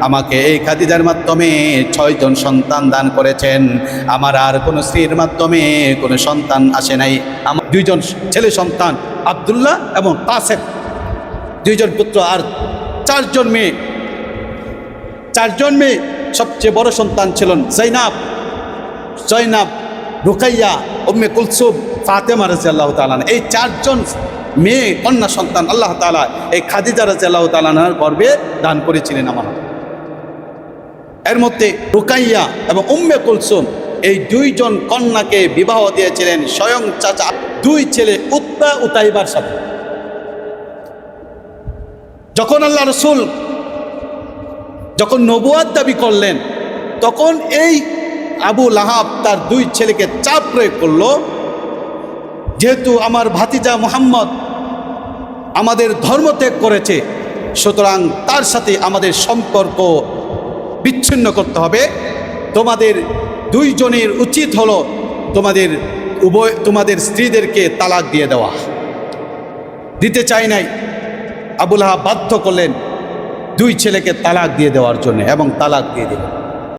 আমাকে এই খাদিজার মাধ্যমে 6 জন সন্তান দান করেছেন। আমার আর কোনো স্ত্রীর মাধ্যমে কোনো সন্তান আসে নাই। আমার 2 জন ছেলে সন্তান আব্দুল্লাহ এবং কাসেম, 2 জন পুত্র আর 4 জন মেয়ে। 4 জন মেয়ে, সবচেয়ে বড় সন্তান ছিলেন জয়নাব, রুকাইয়া, উম্মে কুলসুম, ফাতেমা রাদিয়াল্লাহু তাআলা। এই 4 জন মেয়ে কন্যা সন্তান আল্লাহ তাআলা এই খাদিজা রাদিয়াল্লাহু তাআলার গর্ভে দান করেছিলেন আমার। এর মধ্যে রুকাইয়া এবং উম্মে কুলসুম এই 2 জন কন্যাকে বিবাহ দিয়েছিলেন স্বয়ং চাচা 2 ছেলে উতবা উতাইবার সাথে। যখন আল্লাহ রাসূল নবুয়ত দাবি করলেন, তখন এই আবু লাহাব তার 2 ছেলেকে চাপ প্রয়োগ করলো, যেহেতু আমার ভাতিজা মুহাম্মদ আমাদের ধর্ম ত্যাগ করেছে, সুতরাং তার সাথে আমাদের সম্পর্ক বিচ্ছিন্ন করতে হবে। তোমাদের 2 জনের উচিত হলো তোমাদের স্ত্রীদেরকে তালাক দিয়ে দেওয়া। দিতে চাই নাই, আবু লাহাব বাধ্য করলেন 2 ছেলেকে তালাক দিয়ে দেওয়ার জন্য এবং তালাক দিয়ে দিলেন।